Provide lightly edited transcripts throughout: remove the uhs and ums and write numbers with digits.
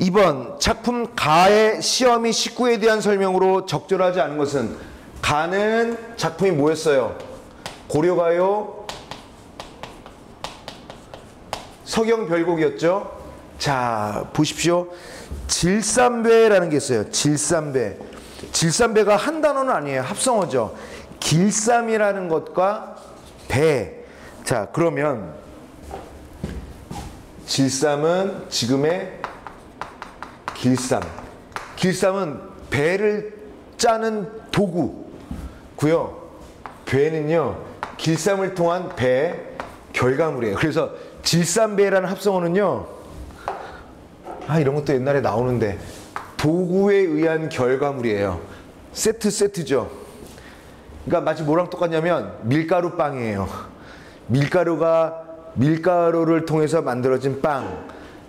2번 작품 가의 시험이 식구에 대한 설명으로 적절하지 않은 것은 가는 작품이 뭐였어요? 고려가요 서경별곡이었죠. 자 보십시오. 질산배라는 게 있어요. 질산배. 질산배가 한 단어는 아니에요. 합성어죠. 길쌈이라는 것과 배. 자 그러면 질쌈은 지금의 길쌈. 길쌈은 배를 짜는 도구고요. 배는요 길쌈을 통한 배 결과물이에요. 그래서 질산배라는 합성어는요, 이런 것도 옛날에 나오는데 도구에 의한 결과물이에요. 세트죠. 그러니까 마치 뭐랑 똑같냐면 밀가루 빵이에요. 밀가루를 통해서 만들어진 빵,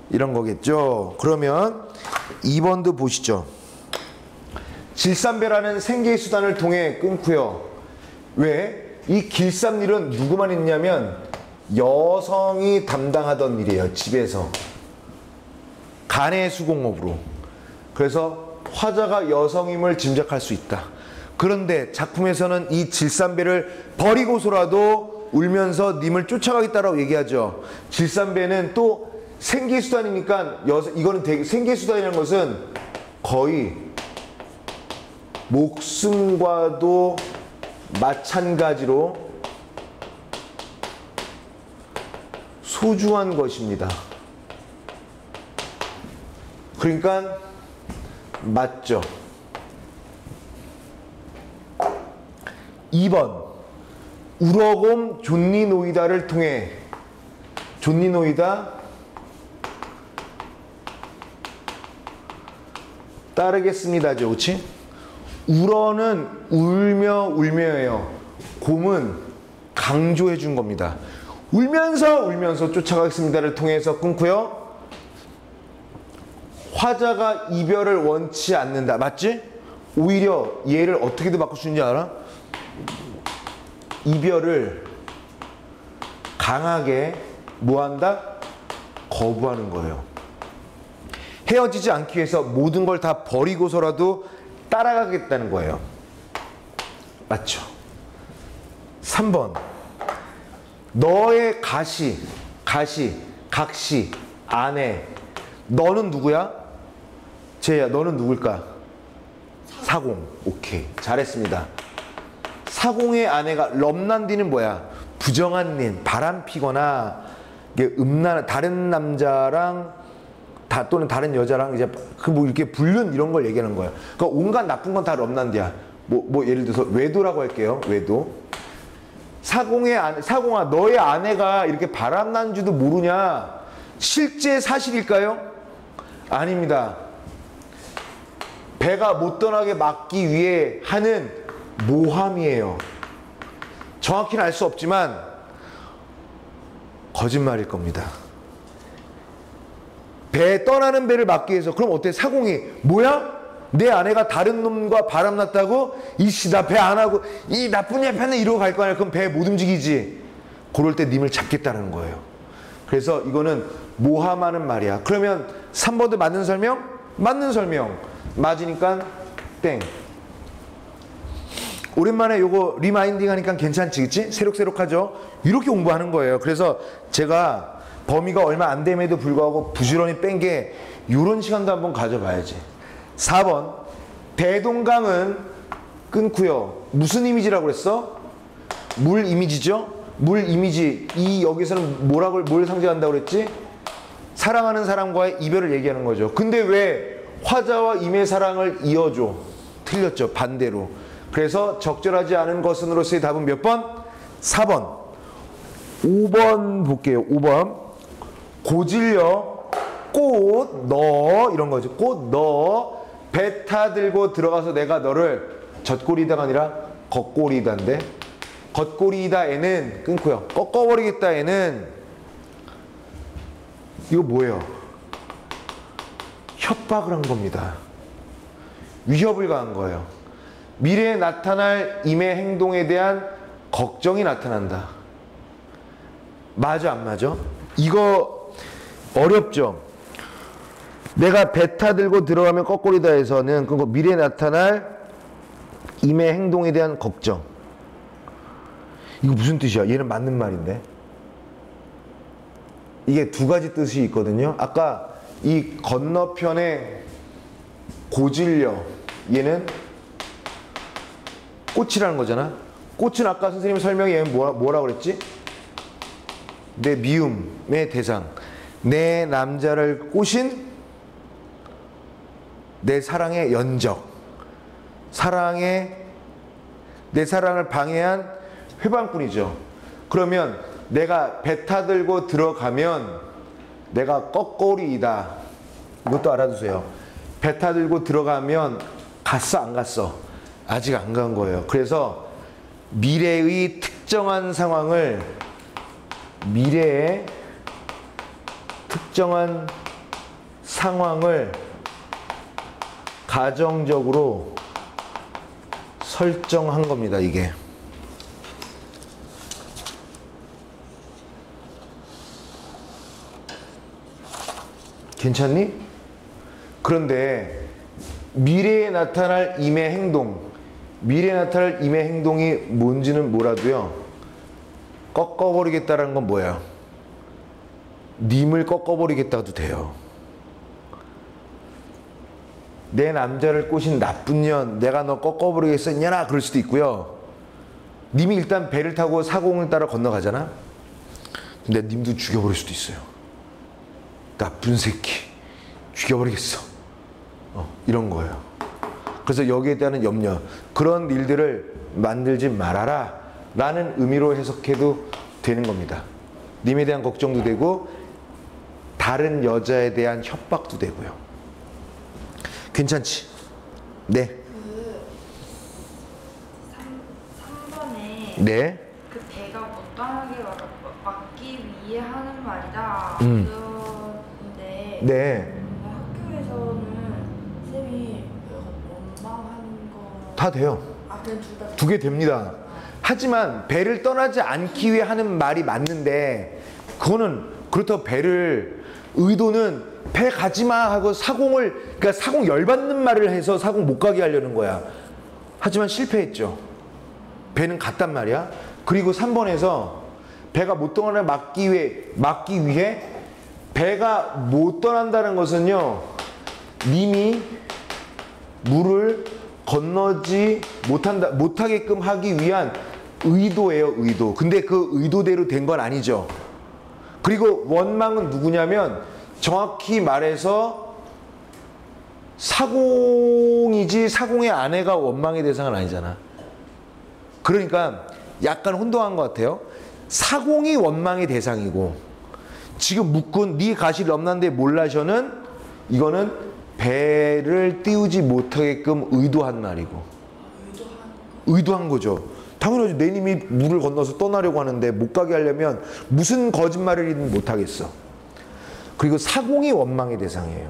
이런 거겠죠. 그러면 2번도 보시죠. 질산배라는 생계의 수단을 통해 끊고요. 왜? 이 길쌈일은 누구만 했냐면 여성이 담당하던 일이에요. 집에서 간의 수공업으로. 그래서 화자가 여성임을 짐작할 수 있다. 그런데 작품에서는 이 질산배를 버리고서라도 울면서 님을 쫓아가겠다라고 얘기하죠. 질산배는 또 생계수단이니까 이거는 되게 생계수단이라는 것은 거의 목숨과도 마찬가지로 소중한 것입니다. 그러니까 맞죠. 2번 우러곰 존니노이다를 통해 존니노이다 따르겠습니다죠. 그치? 울어는 울며예요. 곰은 강조해 준 겁니다. 울면서 쫓아가겠습니다를 통해서 끊고요. 화자가 이별을 원치 않는다. 맞지? 오히려 얘를 어떻게든 바꿀 수 있는지 알아? 이별을 강하게 뭐한다? 거부하는 거예요. 헤어지지 않기 위해서 모든 걸 다 버리고서라도 따라가겠다는 거예요. 맞죠? 3번 너의 각시, 아내. 너는 누구야? 제야, 너는 누굴까? 사공. 오케이, 잘했습니다. 사공의 아내가 럼난디는 뭐야? 부정한 일, 바람피거나 음란, 다른 남자랑 또는 다른 여자랑 이제 뭐 이렇게 불륜 이런 걸 얘기하는 거야. 그러니까 온갖 나쁜 건 다 럼난디야. 뭐 예를 들어서 외도라고 할게요. 외도. 사공아, 너의 아내가 이렇게 바람난 줄도 모르냐? 실제 사실일까요? 아닙니다. 배가 못 떠나게 막기 위해 하는 모함이에요. 정확히는 알 수 없지만 거짓말일 겁니다. 떠나는 배를 막기 위해서. 그럼 어때? 사공이 뭐야? 내 아내가 다른 놈과 바람났다고? 이씨, 나 배 안 하고 이 나쁜 예편에 이러고 갈 거 아니야. 그럼 배 못 움직이지. 그럴 때 님을 잡겠다는 거예요. 그래서 이거는 모함하는 말이야. 그러면 3번도 맞는 설명? 맞는 설명. 맞으니까 땡. 오랜만에 요거 리마인딩 하니까 괜찮지, 그치? 새록새록하죠? 이렇게 공부하는 거예요. 그래서 제가 범위가 얼마 안 됨에도 불구하고 부지런히 뺀 게 요런 시간도 한번 가져봐야지. 4번 대동강은 끊고요. 무슨 이미지라고 그랬어? 물 이미지죠? 물 이미지. 여기서는 뭘 상징한다고 그랬지? 사랑하는 사람과의 이별을 얘기하는 거죠. 근데 왜 화자와 임의 사랑을 이어줘? 틀렸죠. 반대로. 그래서 적절하지 않은 것은으로서의 답은 몇 번? 4번. 5번 볼게요. 5번. 고질려 꽃 넣어 이런 거죠. 꽃 넣어 배 타들고 들어가서 내가 너를 젖꼬리다가 아니라 겉꼬리다인데, 겉꼬리다에는 끊고요. 꺾어버리겠다에는 이거 뭐예요? 협박을 한 겁니다. 위협을 가한 거예요. 미래에 나타날 임의 행동에 대한 걱정이 나타난다. 맞아 안 맞아? 이거 어렵죠? 내가 베타 들고 들어가면 거꾸리다에서는 그거 미래에 나타날 임의 행동에 대한 걱정. 이거 무슨 뜻이야? 얘는 맞는 말인데. 이게 두 가지 뜻이 있거든요. 아까 이 건너편에 고질려, 얘는 꽃이라는 거잖아. 꽃은 아까 선생님 설명에 얘는 뭐라고 그랬지? 내 미움의 대상. 내 남자를 꼬신 내 사랑의 연적. 내 사랑을 방해한 회방꾼이죠. 그러면 내가 베타 들고 들어가면 내가 꺽꼬리이다. 이것도 알아두세요. 베타 들고 들어가면 갔어 안 갔어? 아직 안 간 거예요. 그래서 미래의 특정한 상황을 가정적으로 설정한 겁니다. 이게. 괜찮니? 그런데 미래에 나타날 임의 행동이 뭔지는 몰라도요. 꺾어버리겠다는 건 뭐야? 님을 꺾어버리겠다도 돼요. 내 남자를 꼬신 나쁜 년, 내가 너 꺾어버리겠어 이년아, 그럴 수도 있고요. 님이 일단 배를 타고 사공을 따라 건너가잖아. 근데 님도 죽여버릴 수도 있어요. 나쁜 새끼 죽여버리겠어. 이런 거예요. 그래서 여기에 대한 염려, 그런 일들을 만들지 말아라 라는 의미로 해석해도 되는 겁니다. 님에 대한 걱정도 되고 다른 여자에 대한 협박도 되고요. 괜찮지? 네. 그 3번에 네. 그 배가 못 떠나게 막기 위해 하는 말이다. 그런데 네. 학교에서는 쌤이 원망하는 거 다 돼요. 그냥 둘 다 두 개 됩니다. 하지만 배를 떠나지 않기 위해 하는 말이 맞는데, 그거는 그렇다고 의도는 배 가지마 하고 그러니까 사공 열받는 말을 해서 사공 못 가게 하려는 거야. 하지만 실패했죠. 배는 갔단 말이야. 그리고 3번에서 배가 못 떠나를 막기 위해 배가 못 떠난다는 것은요, 님이 물을 건너지 못하게끔 하기 위한 의도예요, 의도. 근데 그 의도대로 된 건 아니죠. 그리고 원망은 누구냐면 정확히 말해서 사공이지 사공의 아내가 원망의 대상은 아니잖아. 그러니까 약간 혼동한 것 같아요. 사공이 원망의 대상이고 지금 묶은 네 가시를 넘난데 몰라셔는 이거는 배를 띄우지 못하게끔 의도한 말이고. 의도한 거죠. 당연하지. 내 님이 물을 건너서 떠나려고 하는데 못 가게 하려면 무슨 거짓말이든 못 하겠어. 그리고 사공이 원망의 대상이에요.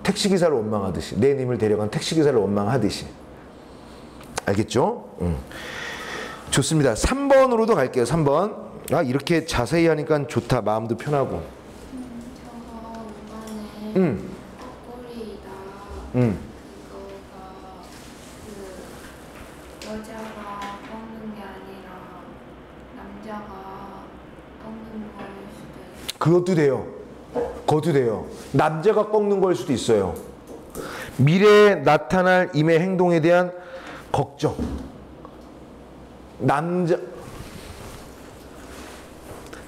택시기사를 원망하듯이, 내 님을 데려간 택시기사를 원망하듯이. 알겠죠? 좋습니다. 3번으로도 갈게요. 3번. 이렇게 자세히 하니까 좋다. 마음도 편하고. 저거 이번에 꼴이다. 그거가 그 여자가 꺾는 게 아니라 남자가 꺾는 거일 수도 있고. 그것도 돼요. 그것도 돼요. 남자가 꺾는 걸 수도 있어요. 미래에 나타날 임의 행동에 대한 걱정.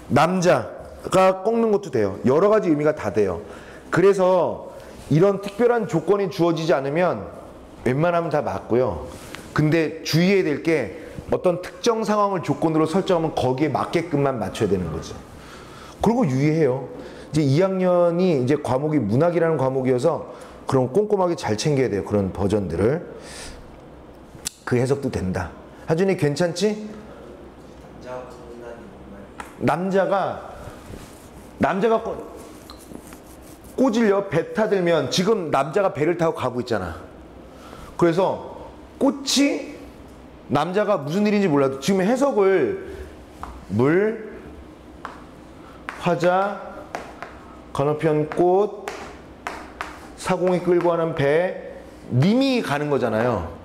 남자가 꺾는 것도 돼요. 여러 가지 의미가 다 돼요. 그래서 이런 특별한 조건이 주어지지 않으면 웬만하면 다 맞고요. 근데 주의해야 될 게 어떤 특정 상황을 조건으로 설정하면 거기에 맞게끔만 맞춰야 되는 거죠. 그리고 유의해요. 이제 2학년이 이제 과목이 문학이라는 과목이어서 그런 꼼꼼하게 잘 챙겨야 돼요. 그런 버전들을. 그 해석도 된다. 하준이 괜찮지? 남자가 꼬질려 배 타들면 지금 남자가 배를 타고 가고 있잖아. 그래서 꽃이 남자가 무슨 일인지 몰라도 지금 해석을 물, 화자, 건너편 꽃, 사공이 끌고 가는 배, 님이 가는 거잖아요.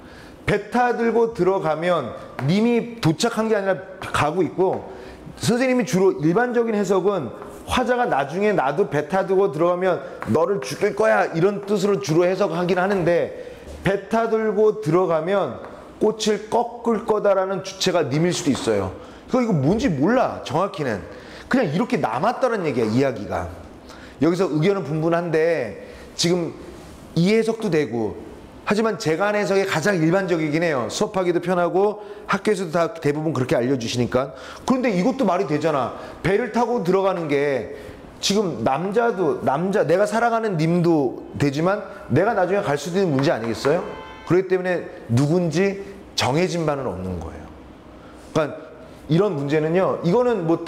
배 타 들고 들어가면 님이 도착한 게 아니라 가고 있고, 선생님이 주로 일반적인 해석은 화자가 나중에 나도 배 타두고 들어가면 너를 죽일 거야 이런 뜻으로 주로 해석하긴 하는데, 배 타 들고 들어가면 꽃을 꺾을 거다라는 주체가 님일 수도 있어요. 이거 뭔지 몰라. 정확히는 그냥 이렇게 남았다는 얘기야, 이야기가. 여기서 의견은 분분한데 지금 이 해석도 되고, 하지만 제가 하는 해석이 가장 일반적이긴 해요. 수업하기도 편하고 학교에서도 다 대부분 그렇게 알려주시니까. 그런데 이것도 말이 되잖아. 배를 타고 들어가는 게 지금 내가 살아가는 님도 되지만 내가 나중에 갈 수도 있는 문제 아니겠어요? 그렇기 때문에 누군지 정해진 바는 없는 거예요. 그러니까 이런 문제는요, 이거는 뭐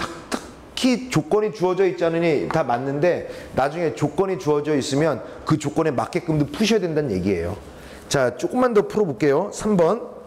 특히 조건이 주어져 있지 않으니 다 맞는데, 나중에 조건이 주어져 있으면 그 조건에 맞게끔도 푸셔야 된다는 얘기예요. 자, 조금만 더 풀어볼게요. 3번.